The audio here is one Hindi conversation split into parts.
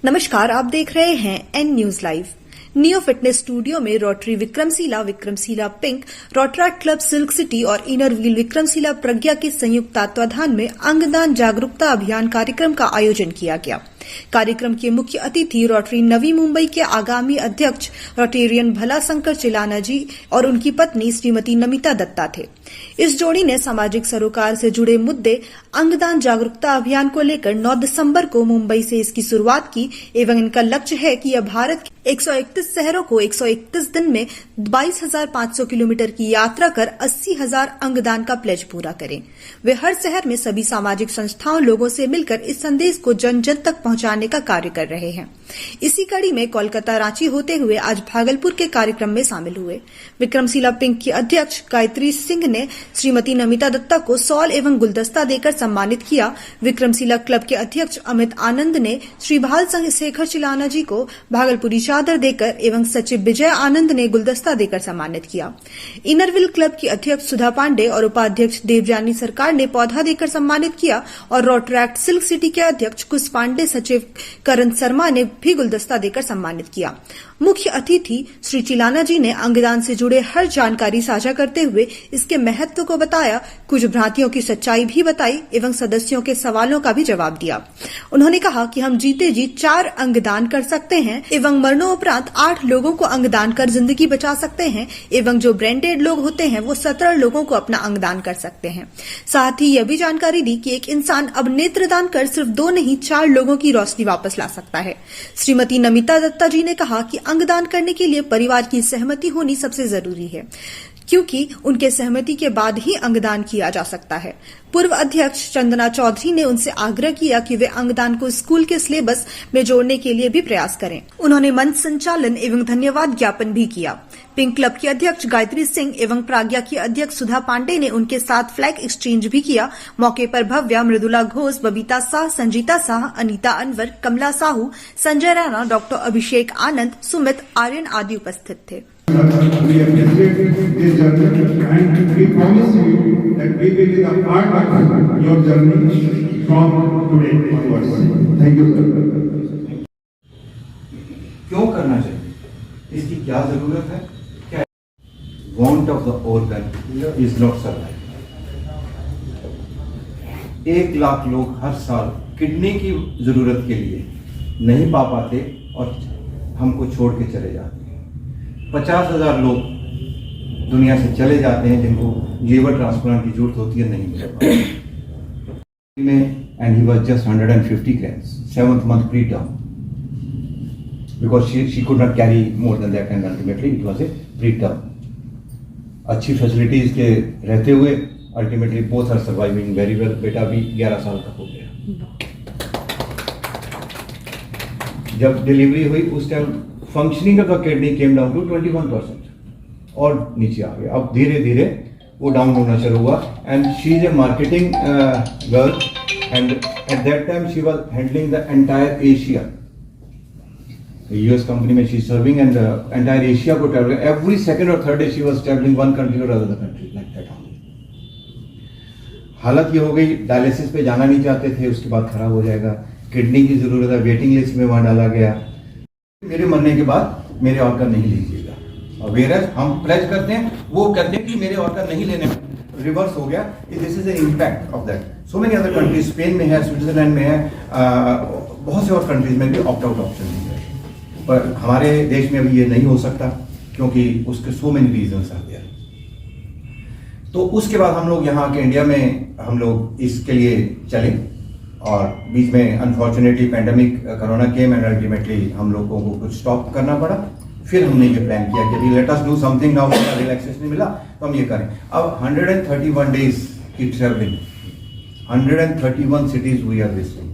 नमस्कार, आप देख रहे हैं N news live. Neo fitness studio में rotary Vikramshila pink, rotaract club silk city और इनर व्हील विक्रमशिला प्रज्ञा के संयुक्त तत्वाधान में अंगदान जागरूकता अभियान कार्यक्रम का आयोजन किया गया। कार्यक्रम के मुख्य अतिथि रोटरी नवी मुंबई के आगामी अध्यक्ष रोटेरियन भला शंकर चिलाना जी और उनकी पत्नी श्रीमती नमिता दत्ता थे। इस जोड़ी ने सामाजिक सरोकार से जुड़े मुद्दे अंगदान जागरूकता अभियान को लेकर 9 दिसंबर को मुंबई से इसकी शुरुआत की एवं इनका लक्ष्य है कि यह भारत के 131 शहरों को 131 दिन में 22,500 किलोमीटर की यात्रा कर 80,000 अंगदान का प्लेज पूरा करें। वे हर शहर में सभी सामाजिक संस्थाओं लोगों से मिलकर इस संदेश को जन जन तक पहुंचाने का कार्य कर रहे हैं। इसी कड़ी में कोलकाता रांची होते हुए आज भागलपुर के कार्यक्रम में शामिल हुए। विक्रमशिला पिंक की अध्यक्ष गायत्री सिंह ने श्रीमती नमिता दत्ता को शॉल एवं गुलदस्ता देकर सम्मानित किया। विक्रमशिला क्लब के अध्यक्ष अमित आनंद ने श्री भाल शेखर चिलाना जी को भागलपुरी चादर देकर एवं सचिव विजय आनंद ने गुलदस्ता देकर सम्मानित किया। इनरविल क्लब की अध्यक्ष सुधा पांडे और उपाध्यक्ष देवजानी सरकार ने पौधा देकर सम्मानित किया और रोटरैक्ट सिल्क सिटी के अध्यक्ष कुश पांडे, सचिव करण शर्मा ने भी गुलदस्ता देकर सम्मानित किया। मुख्य अतिथि श्री चिलाना जी ने अंगदान से जुड़े हर जानकारी साझा करते हुए इसके महत्व को बताया, कुछ भ्रांतियों की सच्चाई भी बताई एवं सदस्यों के सवालों का भी जवाब दिया। उन्होंने कहा कि हम जीते जी 4 अंगदान कर सकते हैं एवं मरणोपरांत 8 लोगों को अंगदान कर जिंदगी बचा सकते हैं एवं जो ब्रेनडेड लोग होते हैं वो 17 लोगों को अपना अंगदान कर सकते हैं। साथ ही यह भी जानकारी दी कि एक इंसान अब नेत्रदान कर सिर्फ 2 नहीं 4 लोगों की रोशनी वापस ला सकता है। श्रीमती नमिता दत्ता जी ने कहा कि अंगदान करने के लिए परिवार की सहमति होनी सबसे जरूरी है, क्योंकि उनके सहमति के बाद ही अंगदान किया जा सकता है। पूर्व अध्यक्ष चंदना चौधरी ने उनसे आग्रह किया कि वे अंगदान को स्कूल के सिलेबस में जोड़ने के लिए भी प्रयास करें। उन्होंने मंच संचालन एवं धन्यवाद ज्ञापन भी किया। पिंक क्लब की अध्यक्ष गायत्री सिंह एवं प्राज्ञा की अध्यक्ष सुधा पांडे ने उनके साथ फ्लैग एक्सचेंज भी किया। मौके पर भव्या, मृदुला घोष, बबीता शाह, संजीता शाह, अनीता अनवर, कमला साहू, संजय राणा, डॉक्टर अभिषेक आनंद, सुमित आर्यन आदि उपस्थित थे। We have visited this journey and we promise you that we will be a part of your journey from today onwards. Thank you, sir. क्यों करना चाहिए? इसकी क्या जरूरत है? क्या want of the organ is not survival. 1 lakh लोग हर साल किडनी की जरूरत के लिए नहीं पा पाते और हमको छोड़ के चले जाते हैं। 50,000 लोग दुनिया से चले जाते हैं जिनको लीवर ट्रांसप्लांट की जरूरत होती है, नहीं मिल पाती में। And he was just 150 grams, 7th month preterm, because she could not carry more than that and ultimately it was a preterm. अच्छी फैसिलिटीज के रहते हुए ultimately both are surviving very well. बेटा भी 11 साल का हो गया। जब डिलीवरी हुई उस time functioning of the kidney came down to 21% और नीचे आ गया। अब धीरे धीरे वो डाउन होना शुरू हुआ। And she is a marketing girl and at that time she was handling the entire Asia. US company में she serving and entire Asia को ट्रैवल एवरी सेकंड और third day she was travelling one country और other country like that only. हालत ये हो गई, डायलिसिस पे जाना नहीं चाहते थे, उसके बाद खराब हो जाएगा, किडनी की जरूरत है, वेटिंग लिस्ट में वहां डाला गया। मेरे मरने के बाद मेरे ऑर्गन नहीं लीजिएगा। और वेरस हम प्लेज करते हैं, वो कहते हैं कि मेरे ऑर्गन नहीं लेने, रिवर्स हो गया। This is the impact of that. So many other countries, Spain में है, स्विट्जरलैंड में है, बहुत से और कंट्रीज में भी ऑप्ट आउट ऑप्शन नहीं है। पर हमारे देश में अभी ये नहीं हो सकता क्योंकि उसके so many reasons are there. तो उसके बाद हम लोग यहाँ के इंडिया में हम लोग इसके लिए चले और बीच में unfortunately pandemic corona came and ultimately हम लोगों को कुछ स्टॉप करना पड़ा। फिर हमने ये प्लान किया कि let us do something now, relaxation मिला तो हम ये करें। अब 131 डेज की travelling, 131 cities we are visiting,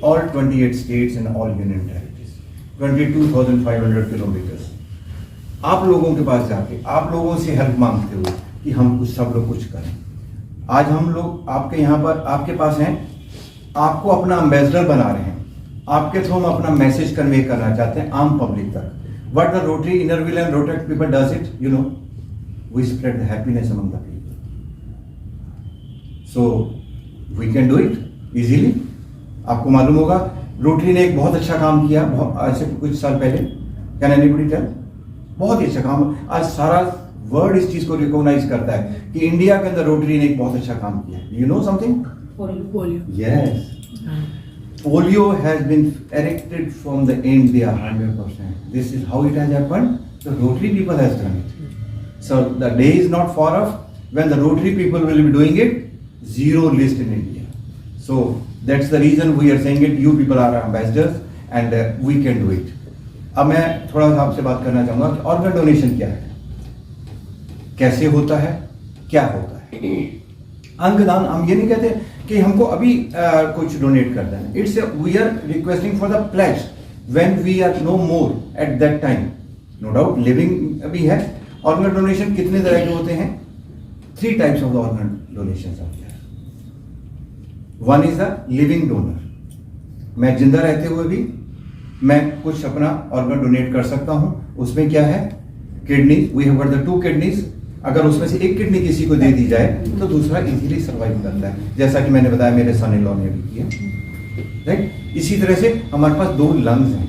all 28 states and all union territories, 22,500 kilometers। आप लोगों के पास जाके आप लोगों से हेल्प मांगते हुए कि हम कुछ सब लोग कुछ करें। आज हम लोग आपके यहाँ पर आपके पास हैं, आपको अपना एम्बेसडर बना रहे हैं, आपके थ्रू हम अपना मैसेज कन्वे करना चाहते हैं आम पब्लिक तक। What the rotary inner wheel and rotaract people does it, you know, we spread the happiness among the people, so we can do it easily. आपको मालूम होगा रोटरी ने एक बहुत अच्छा काम किया आज से कुछ साल पहले। Can anybody tell? बहुत ही अच्छा काम। आज सारा वर्ल्ड इस चीज को रिकॉग्नाइज करता है कि इंडिया के अंदर रोटरी ने एक बहुत अच्छा काम किया। You know something? Polio. Yes. Polio has been erected from the India 100%. This is how it has happened. The Rotary people has done it. So the day is not far off when the Rotary people will be doing it. Zero list in India. So that's the reason we are saying it. You people are ambassadors and we can do it. अब मैं थोड़ा सा आपसे बात करना चाहूँगा कि ऑर्गन डोनेशन क्या है, कैसे होता है, क्या होता है। अंगदान हम ये नहीं कहते कि हमको अभी कुछ डोनेट कर देना। It's we are requesting for the pledge when we are no more at that time. No doubt living भी है। ऑर्गन डोनेशन कितने तरह के होते हैं? 3 types of the organ donation होते हैं। One is the living donor. मैं जिंदा रहते हुए भी मैं कुछ अपना ऑर्गन डोनेट कर सकता हूं। उसमें क्या है? Kidney. We have got the 2 kidneys. अगर उसमें से एक किडनी किसी को दे दी जाए तो दूसरा इजीली सर्वाइव करता है, जैसा कि मैंने बताया मेरे सन इन लॉ ने भी किया, राइट। इसी तरह से हमारे पास 2 लंग्स हैं।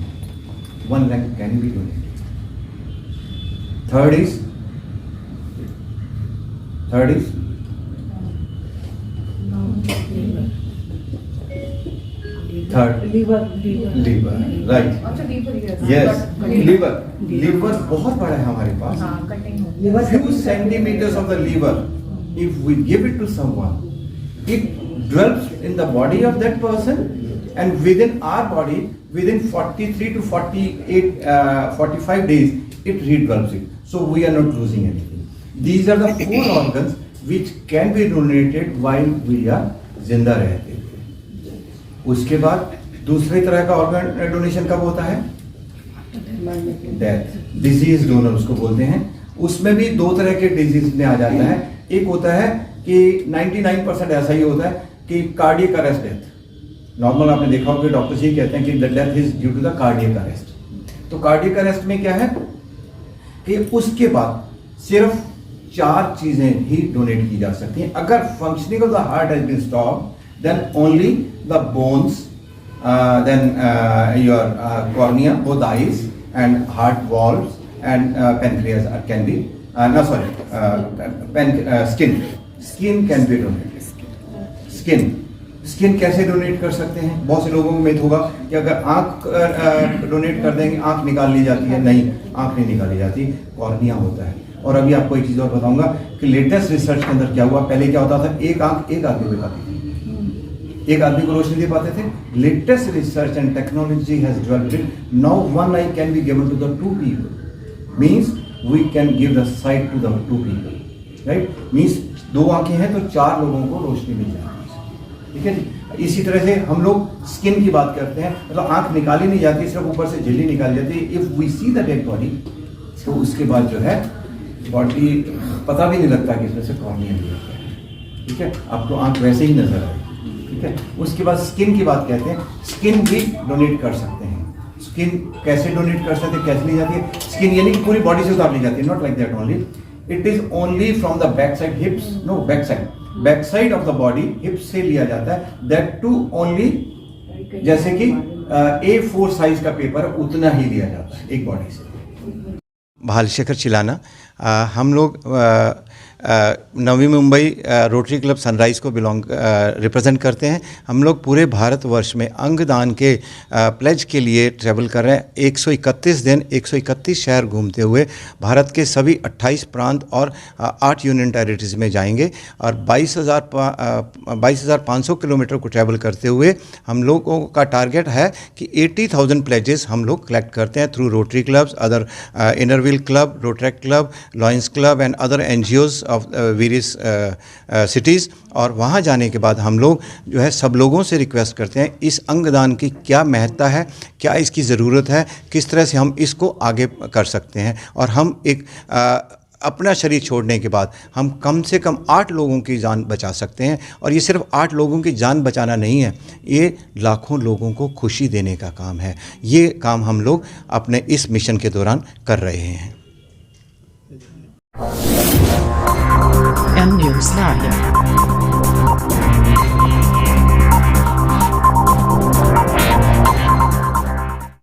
1 lung can be donated. Third is liver, right. Yes, liver बहुत बड़ा है हमारे पास। few centimeters of the liver, if we give it to someone, it dwells in the body of that person, and within our body, within 43 to 45 days, it redwells it. So we are not losing anything. These are the 4 organs which can be donated while we are जिंदा रहते हैं। उसके बाद दूसरी तरह का ऑर्गन डोनेशन कब होता है? डेथ, डिजीज डोनर उसको बोलते हैं। उसमें भी 2 तरह के डिजीज में आ जाता है। एक होता है कि 99% ऐसा ही होता है कि कार्डियक अरेस्ट डेथ। नॉर्मल आपने देखा होगा कि डॉक्टर्स ही कहते हैं कि the death is due to the cardiac arrest. तो कार्डियक अरेस्ट में क्या है कि उसके बाद सिर्फ 4 चीजें ही डोनेट की जा सकती हैं। अगर functioning of the heart has been stopped, then only the bones, then your cornea, both eyes and heart valves and pancreas can be skin can be donated. Skin कैसे डोनेट कर सकते हैं? बहुत से लोगों को मिथ होगा कि अगर आंख डोनेट कर देंगे आंख निकाल ली जाती है। नहीं, आंख नहीं निकाली जाती, कॉर्निया होता है। और अभी आपको एक चीज और बताऊंगा कि लेटेस्ट रिसर्च के अंदर क्या हुआ। पहले क्या होता था, एक आंख एक आदमी को दिखाती थी, एक आदमी को रोशनी दे पाते थे। Latest research and technology has developed, now 1 eye can be given to the 2 people. Means we can give the sight to the 2 people, right? Means 2 आंखें हैं तो 4 लोगों को रोशनी मिल जाती है, ठीक है। इसी तरह से हम लोग स्किन की बात करते हैं, मतलब आंख निकाली नहीं जाती, सिर्फ ऊपर से झिल्ली निकाली जाती है। If we see the dead body, तो उसके बाद जो है बॉडी पता भी नहीं लगता कि इसमें से कॉर्निया है, ठीक है। आपको आंख वैसे ही नजर आएगी, ठीक है। उसके बाद स्किन की बात कहते हैं। स्किन भी डोनेट कर सकते हैं। स्किन कैसे डोनेट कर सकते हैं, कैसे ली जाती है? स्किन यानी कि पूरी बॉडी से उतार ली जाती है, not like that only. It is only from the back side, hips, no back side of the body, hips से लिया जाता है। दैट टू ओनली, जैसे कि A4 साइज का पेपर उतना ही लिया जाता है एक बॉडी से। भालशेखर चिलाना, हम लोग Navi Mumbai rotary club sunrise को रिप्रेजेंट करते हैं। हम लोग पूरे भारतवर्ष में अंगदान के प्लेज के लिए ट्रैवल कर रहे हैं। 131 दिन 131 शहर घूमते हुए भारत के सभी 28 प्रांत और 8 यूनियन टेरिटरीज में जाएंगे और 22,500 किलोमीटर को ट्रैवल करते हुए हम लोगों का टारगेट है कि 80,000 प्लेजेस हम लोग कलेक्ट करते हैं through rotary clubs, other Inner Wheel club, Rotaract club, lions club and other NGOs of various cities. और वहाँ जाने के बाद हम लोग जो है सब लोगों से रिक्वेस्ट करते हैं इस अंगदान की क्या महत्ता है, क्या इसकी ज़रूरत है, किस तरह से हम इसको आगे कर सकते हैं। और हम एक अपना शरीर छोड़ने के बाद हम कम से कम 8 लोगों की जान बचा सकते हैं। और ये सिर्फ 8 लोगों की जान बचाना नहीं है, ये लाखों लोगों को खुशी देने का काम है। ये काम हम लोग अपने इस मिशन के दौरान कर रहे हैं। M News Live।